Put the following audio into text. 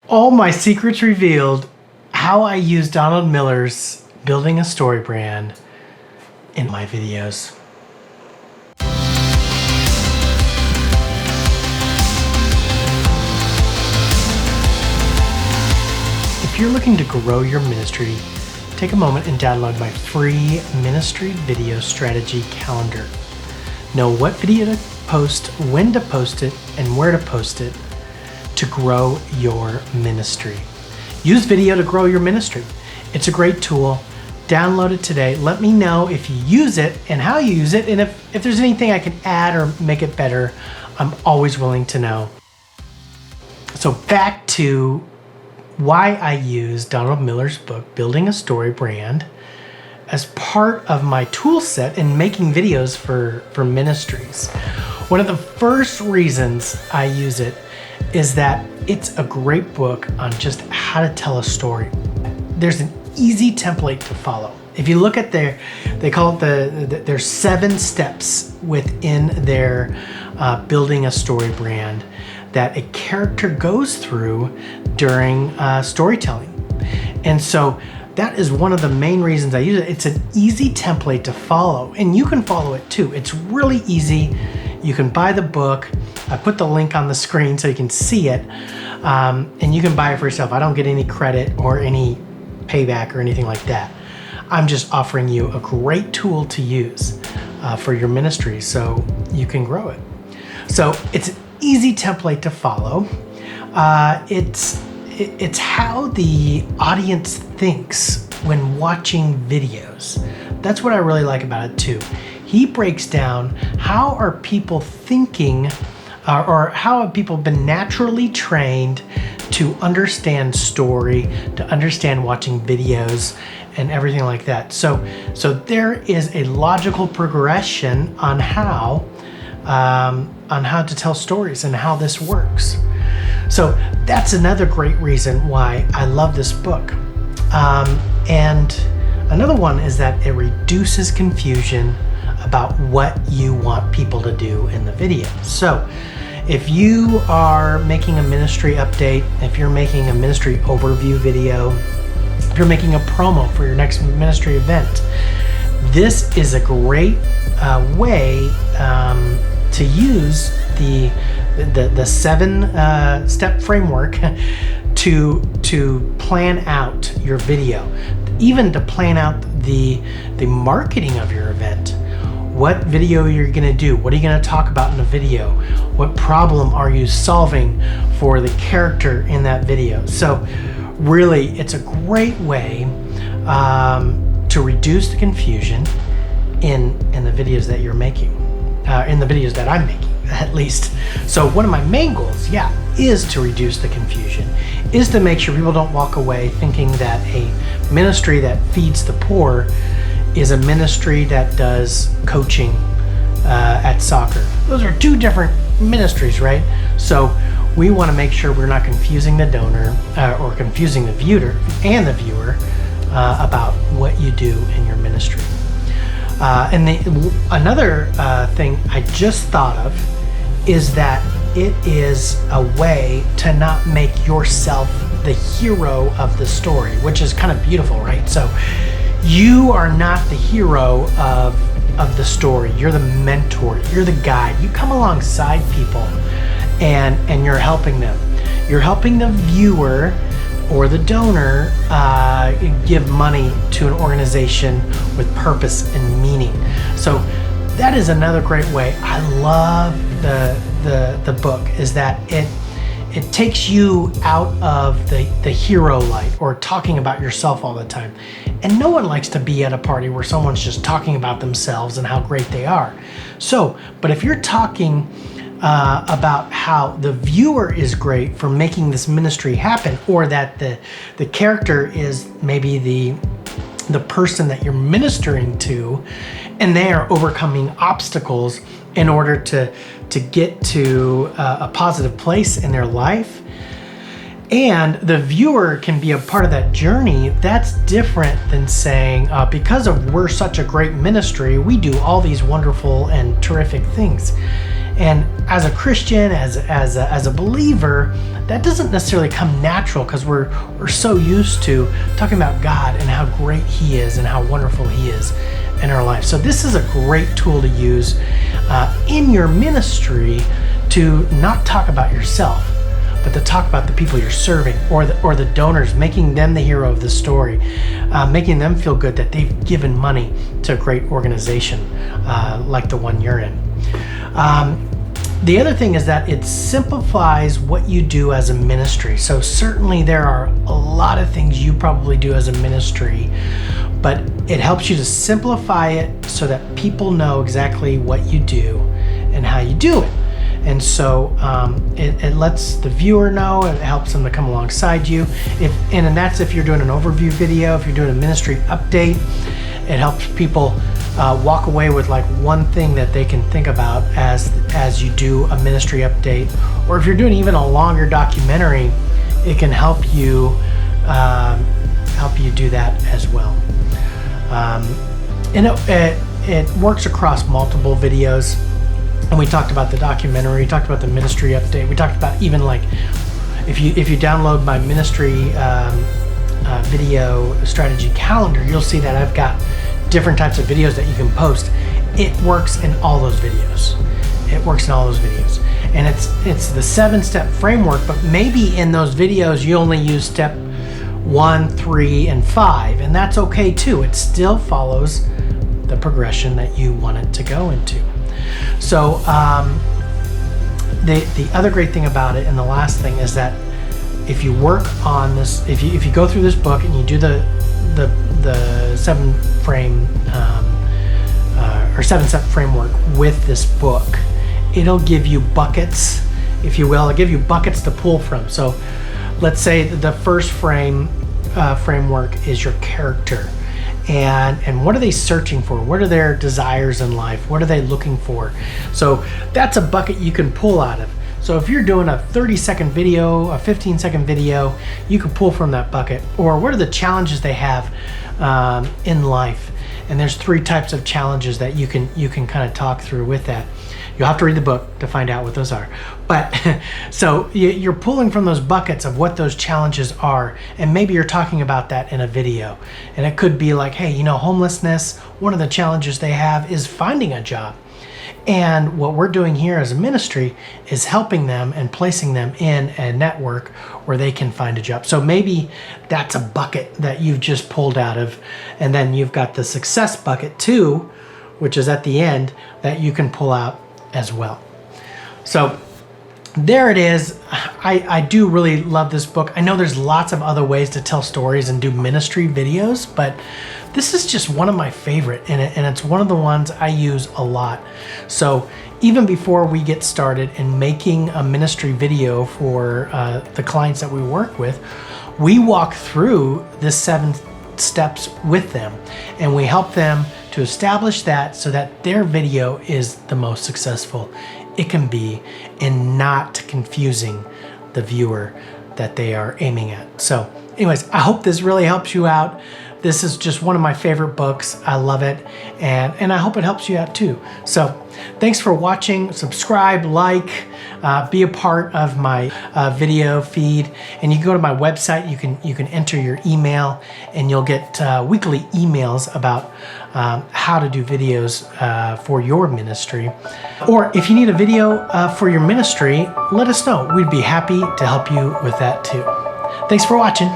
All my secrets revealed, how I use Donald Miller's Building a Story Brand in my videos. If you're looking to grow your ministry, take a moment and download my free ministry video strategy calendar. Know what video to post, when to post it, and where to post it to grow your ministry. Use video to grow your ministry. It's a great tool. Download it today. Let me know if you use it and how you use it, and if there's anything I can add or make it better. I'm always willing to know. So back to why I use Donald Miller's book, Building a Story Brand, as part of my tool set in making videos for ministries. One of the first reasons I use it is that it's a great book on just how to tell a story. There's an easy template to follow. If you look at they call it there's 7 steps within their Building a Story Brand that a character goes through during storytelling. And so that is one of the main reasons I use it. It's an easy template to follow, and you can follow it too. It's really easy. You can buy the book. I put the link on the screen so you can see it, and you can buy it for yourself. I don't get any credit or any payback or anything like that. I'm just offering you a great tool to use for your ministry so you can grow it. So it's an easy template to follow. It's how the audience thinks when watching videos. That's what I really like about it too. He breaks down how are people thinking, or how have people been naturally trained to understand story, to understand watching videos and everything like that. So there is a logical progression on how to tell stories and how this works. So that's another great reason why I love this book. And another one is that it reduces confusion about what you want people to do in the video. So if you are making a ministry update, if you're making a ministry overview video, if you're making a promo for your next ministry event, this is a great way to use the 7-step framework to plan out your video, even to plan out the marketing of your event. What video you're gonna do, what are you gonna talk about in the video, what problem are you solving for the character in that video. So really, it's a great way to reduce the confusion in the videos that you're making, in the videos that I'm making, at least. So one of my main goals, is to reduce the confusion, is to make sure people don't walk away thinking that a ministry that feeds the poor is a ministry that does coaching at soccer. Those are 2 different ministries, right? So we want to make sure we're not confusing the donor or confusing the viewer about what you do in your ministry. Another thing I just thought of is that it is a way to not make yourself the hero of the story, which is kind of beautiful, right? So you are not the hero of the story. You're the mentor. You're the guide. You come alongside people and you're helping them. You're helping the viewer or the donor give money to an organization with purpose and meaning. So that is another great way. I love the book, is that it takes you out of the hero light or talking about yourself all the time. And no one likes to be at a party where someone's just talking about themselves and how great they are. But if you're talking about how the viewer is great for making this ministry happen, or that the character is maybe the person that you're ministering to, and they are overcoming obstacles in order to get to a positive place in their life, and the viewer can be a part of that journey, that's different than saying, because of we're such a great ministry, we do all these wonderful and terrific things. And as a Christian, as a believer, that doesn't necessarily come natural because we're so used to talking about God and how great He is and how wonderful He is in our life. So this is a great tool to use in your ministry to not talk about yourself, but to talk about the people you're serving or the donors, making them the hero of the story, making them feel good that they've given money to a great organization like the one you're in. The other thing is that it simplifies what you do as a ministry. So certainly there are a lot of things you probably do as a ministry, but it helps you to simplify it so that people know exactly what you do and how you do it. And so it lets the viewer know, it helps them to come alongside you. And that's if you're doing an overview video, if you're doing a ministry update, it helps people walk away with like one thing that they can think about as you do a ministry update. Or if you're doing even a longer documentary, it can help you do that as well. And it works across multiple videos. And we talked about the documentary, we talked about the ministry update, we talked about even like if you download my ministry video strategy calendar, you'll see that I've got different types of videos that you can post. It works in all those videos. It works in all those videos. And it's the 7-step framework, but maybe in those videos you only use step 1, 3, and 5, and that's okay too. It still follows the progression that you want it to go into. So the other great thing about it, and the last thing, is that if you work on this, if you go through this book and you do the 7-step framework with this book, it'll give you buckets, if you will. It'll give you buckets to pull from. So let's say the first framework is your character. And what are they searching for? What are their desires in life? What are they looking for? So that's a bucket you can pull out of. So if you're doing a 30-second video, a 15-second video, you can pull from that bucket. Or what are the challenges they have in life? And there's 3 types of challenges that you can kind of talk through with that. You'll have to read the book to find out what those are. But so you're pulling from those buckets of what those challenges are, and maybe you're talking about that in a video. And it could be like, hey, homelessness, one of the challenges they have is finding a job. And what we're doing here as a ministry is helping them and placing them in a network where they can find a job. So maybe that's a bucket that you've just pulled out of. And then you've got the success bucket too, which is at the end, that you can pull out as well. So there it is. I do really love this book. I know there's lots of other ways to tell stories and do ministry videos, but this is just one of my favorite, and it's one of the ones I use a lot. So even before we get started in making a ministry video for the clients that we work with, we walk through the 7 steps with them, and we help them to establish that so that their video is the most successful it can be and not confusing the viewer that they are aiming at. So anyways, I hope this really helps you out. This is just one of my favorite books. I love it, and I hope it helps you out too. So thanks for watching. Subscribe, like, be a part of my video feed, and you can go to my website. You can enter your email, and you'll get weekly emails about how to do videos for your ministry. Or if you need a video for your ministry, let us know. We'd be happy to help you with that too. Thanks for watching.